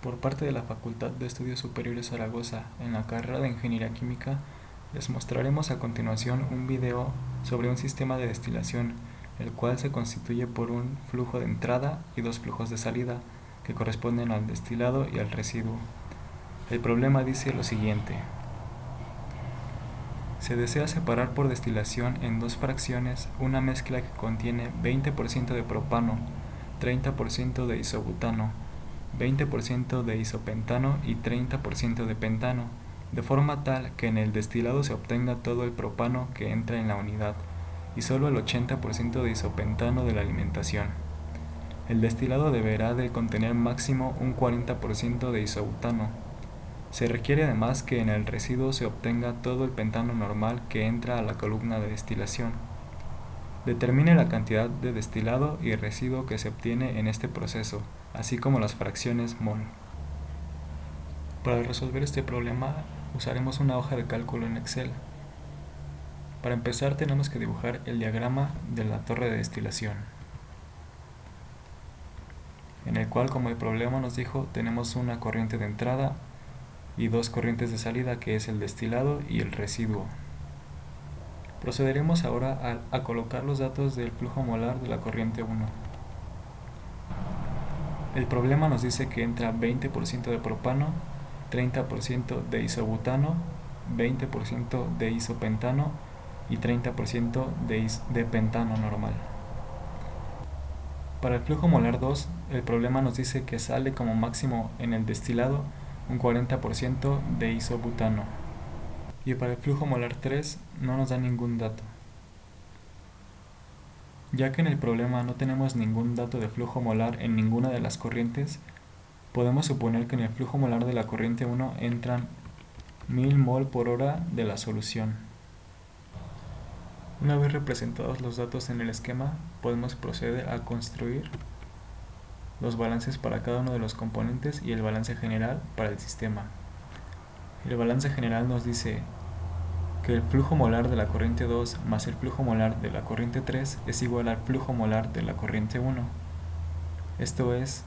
Por parte de la Facultad de Estudios Superiores Zaragoza, en la carrera de Ingeniería Química, les mostraremos a continuación un video sobre un sistema de destilación, el cual se constituye por un flujo de entrada y dos flujos de salida, que corresponden al destilado y al residuo. El problema dice lo siguiente. Se desea separar por destilación en dos fracciones una mezcla que contiene 20% de propano, 30% de isobutano, 20% de isopentano y 30% de pentano, de forma tal que en el destilado se obtenga todo el propano que entra en la unidad y solo el 80% de isopentano de la alimentación. El destilado deberá de contener máximo un 40% de isobutano. Se requiere además que en el residuo se obtenga todo el pentano normal que entra a la columna de destilación. Determine la cantidad de destilado y residuo que se obtiene en este proceso, así como las fracciones mol. Para resolver este problema usaremos una hoja de cálculo en Excel. Para empezar tenemos que dibujar el diagrama de la torre de destilación, en el cual, como el problema nos dijo, tenemos una corriente de entrada y dos corrientes de salida, que es el destilado y el residuo. Procederemos ahora a colocar los datos del flujo molar de la corriente 1. El problema nos dice que entra 20% de propano, 30% de isobutano, 20% de isopentano y 30% de pentano normal. Para el flujo molar 2, el problema nos dice que sale como máximo en el destilado un 40% de isobutano. Y para el flujo molar 3 no nos da ningún dato. Ya que en el problema no tenemos ningún dato de flujo molar en ninguna de las corrientes, podemos suponer que en el flujo molar de la corriente 1 entran 1000 mol por hora de la solución. Una vez representados los datos en el esquema, podemos proceder a construir los balances para cada uno de los componentes y el balance general para el sistema. El balance general nos dice que el flujo molar de la corriente 2 más el flujo molar de la corriente 3 es igual al flujo molar de la corriente 1. Esto es,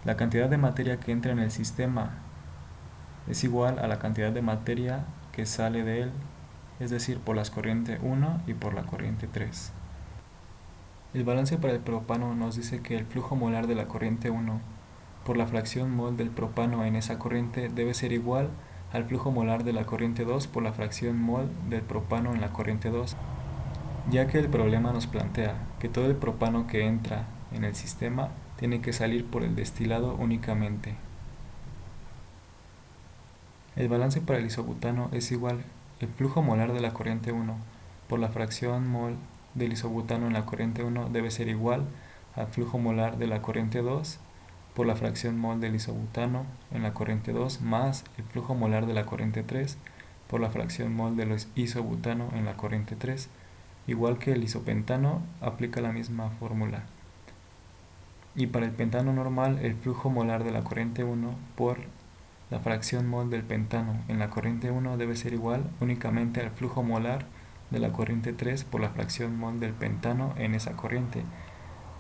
la cantidad de materia que entra en el sistema es igual a la cantidad de materia que sale de él, es decir, por las corriente 1 y por la corriente 3. El balance para el propano nos dice que el flujo molar de la corriente 1 por la fracción mol del propano en esa corriente debe ser igual al flujo molar de la corriente 2 por la fracción mol del propano en la corriente 2, ya que el problema nos plantea que todo el propano que entra en el sistema tiene que salir por el destilado únicamente. El balance para el isobutano es igual el flujo molar de la corriente 1 por la fracción mol del isobutano en la corriente 1 debe ser igual al flujo molar de la corriente 2 por la fracción mol del isobutano en la corriente 2 más el flujo molar de la corriente 3 por la fracción mol del isobutano en la corriente 3. Igual que el isopentano, aplica la misma fórmula. Y para el pentano normal, el flujo molar de la corriente 1 por la fracción mol del pentano en la corriente 1 debe ser igual únicamente al flujo molar de la corriente 3 por la fracción mol del pentano en esa corriente,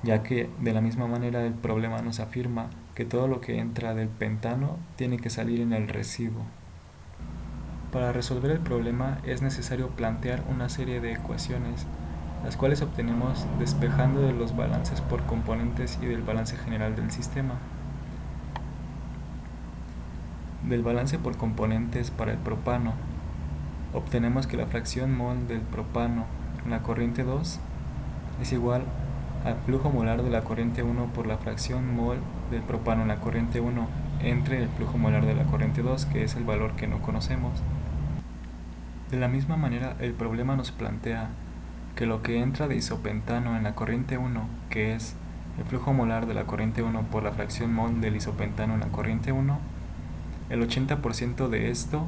ya que de la misma manera el problema nos afirma que todo lo que entra del pentano tiene que salir en el residuo. Para resolver el problema es necesario plantear una serie de ecuaciones, las cuales obtenemos despejando de los balances por componentes y del balance general del sistema. Del balance por componentes para el propano, obtenemos que la fracción mol del propano en la corriente 2 es igual al flujo molar de la corriente 1 por la fracción mol del propano en la corriente 1 entre el flujo molar de la corriente 2, que es el valor que no conocemos. De la misma manera, el problema nos plantea que lo que entra de isopentano en la corriente 1, que es el flujo molar de la corriente 1 por la fracción mol del isopentano en la corriente 1, el 80% de esto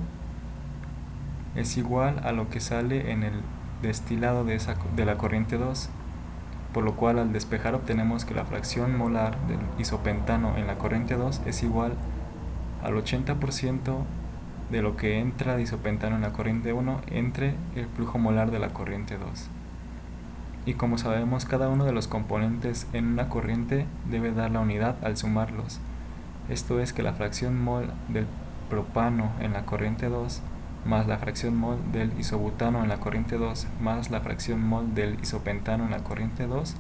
es igual a lo que sale en el destilado de la corriente 2, por lo cual al despejar obtenemos que la fracción molar del isopentano en la corriente 2 es igual al 80% de lo que entra de isopentano en la corriente 1 entre el flujo molar de la corriente 2. Y como sabemos, cada uno de los componentes en una corriente debe dar la unidad al sumarlos, Esto es que la fracción mol del propano en la corriente 2 más la fracción mol del isobutano en la corriente 2 más la fracción mol del isopentano en la corriente 2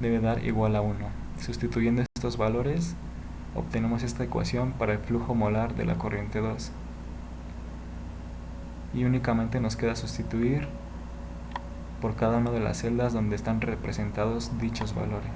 debe dar igual a 1. Sustituyendo estos valores, obtenemos esta ecuación para el flujo molar de la corriente 2. Y únicamente nos queda sustituir por cada una de las celdas donde están representados dichos valores.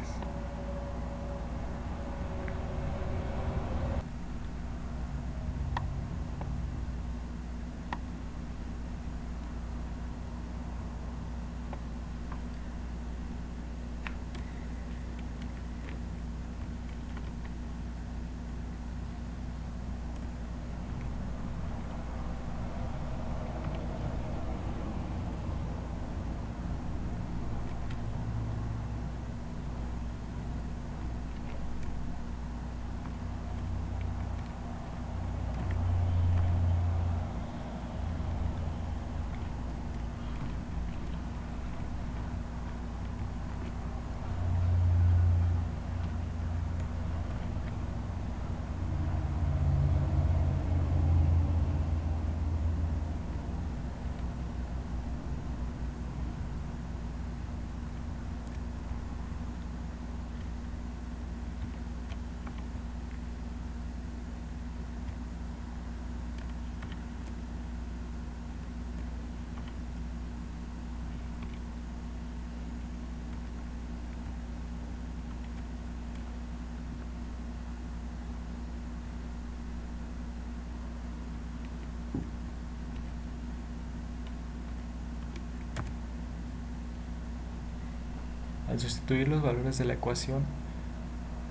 Al sustituir los valores de la ecuación,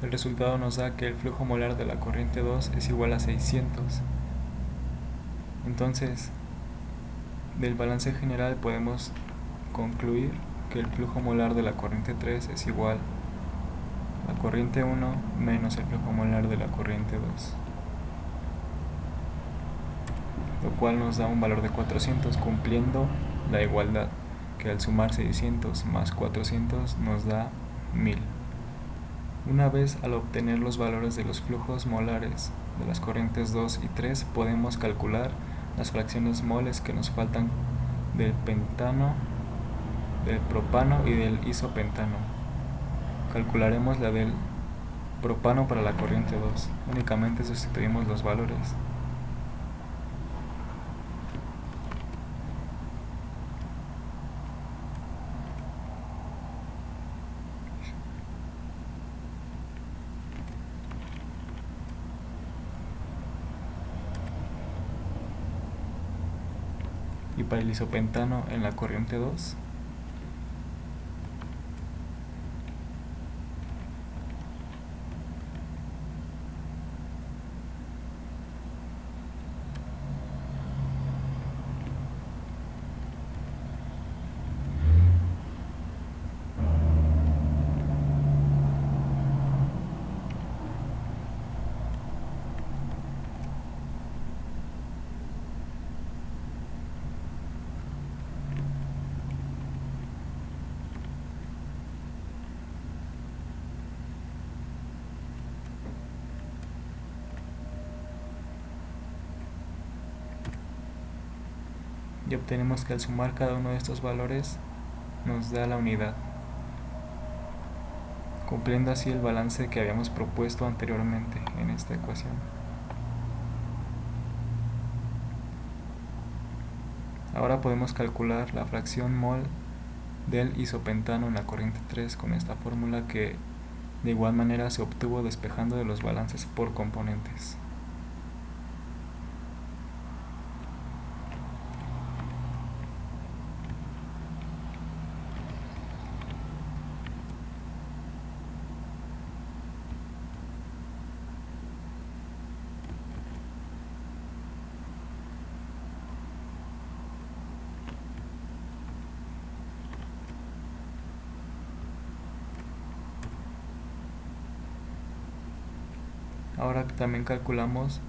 el resultado nos da que el flujo molar de la corriente 2 es igual a 600. Entonces, del balance general podemos concluir que el flujo molar de la corriente 3 es igual a la corriente 1 menos el flujo molar de la corriente 2, lo cual nos da un valor de 400, cumpliendo la igualdad, que al sumar 600 más 400 nos da 1000. Una vez al obtener los valores de los flujos molares de las corrientes 2 y 3, podemos calcular las fracciones moles que nos faltan del pentano, del propano y del isopentano. Calcularemos la del propano para la corriente 2. Únicamente sustituimos los valores. Y para el isopentano en la corriente 2, y obtenemos que al sumar cada uno de estos valores nos da la unidad, cumpliendo así el balance que habíamos propuesto anteriormente en esta ecuación. Ahora podemos calcular la fracción mol del isopentano en la corriente 3 con esta fórmula, que de igual manera se obtuvo despejando de los balances por componentes. Ahora también calculamos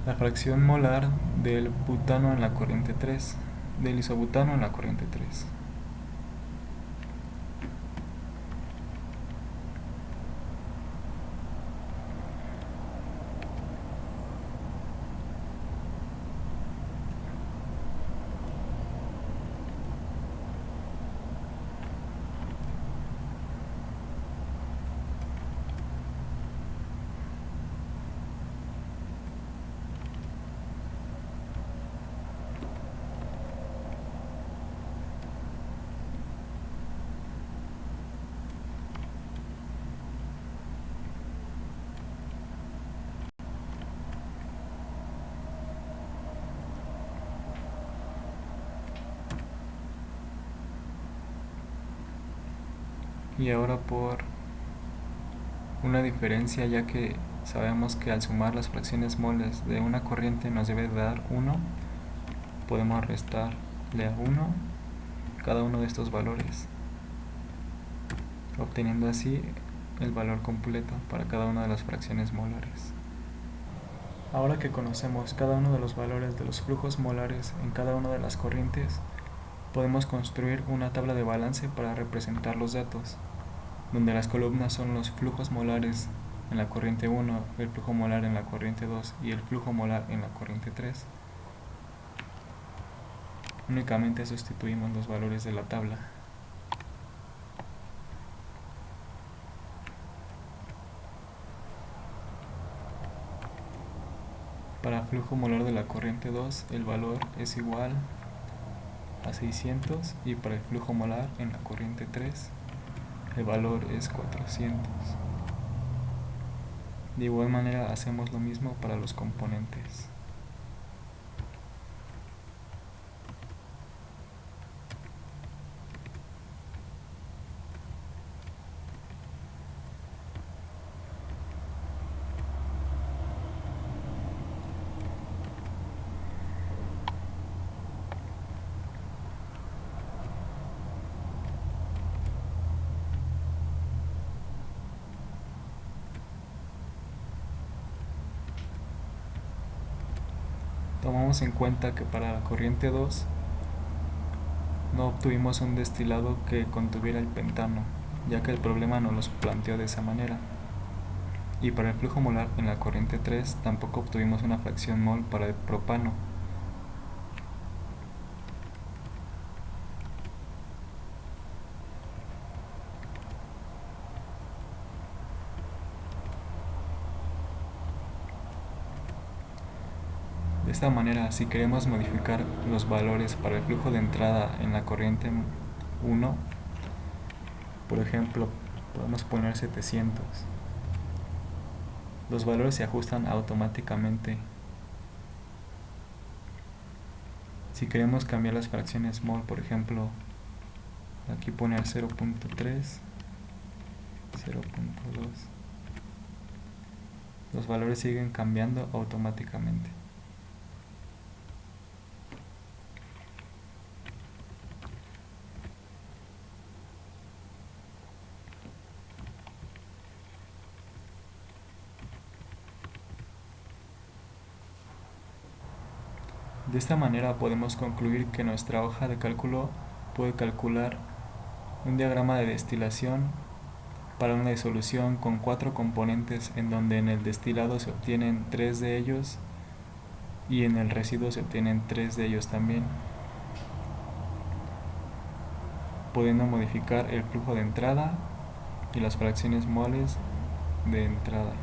la fracción molar del butano en la corriente 3, del isobutano en la corriente 3. Y ahora por una diferencia, ya que sabemos que al sumar las fracciones moles de una corriente nos debe dar 1, podemos restarle a 1 cada uno de estos valores, obteniendo así el valor completo para cada una de las fracciones molares. Ahora que conocemos cada uno de los valores de los flujos molares en cada una de las corrientes, podemos construir una tabla de balance para representar los datos, donde las columnas son los flujos molares en la corriente 1, el flujo molar en la corriente 2 y el flujo molar en la corriente 3. Únicamente sustituimos los valores de la tabla. Para flujo molar de la corriente 2, el valor es igual a 600, y para el flujo molar en la corriente 3, el valor es 400. De igual manera hacemos lo mismo para los componentes. Tomamos en cuenta que para la corriente 2 no obtuvimos un destilado que contuviera el pentano, ya que el problema nos los planteó de esa manera. Y para el flujo molar en la corriente 3 tampoco obtuvimos una fracción mol para el propano. De esta manera, si queremos modificar los valores para el flujo de entrada en la corriente 1, por ejemplo, podemos poner 700. Los valores se ajustan automáticamente. Si queremos cambiar las fracciones mol, por ejemplo, aquí poner 0.3, 0.2, los valores siguen cambiando automáticamente. De esta manera podemos concluir que nuestra hoja de cálculo puede calcular un diagrama de destilación para una disolución con 4 componentes, en donde en el destilado se obtienen 3 de ellos y en el residuo se obtienen 3 de ellos también, pudiendo modificar el flujo de entrada y las fracciones moles de entrada.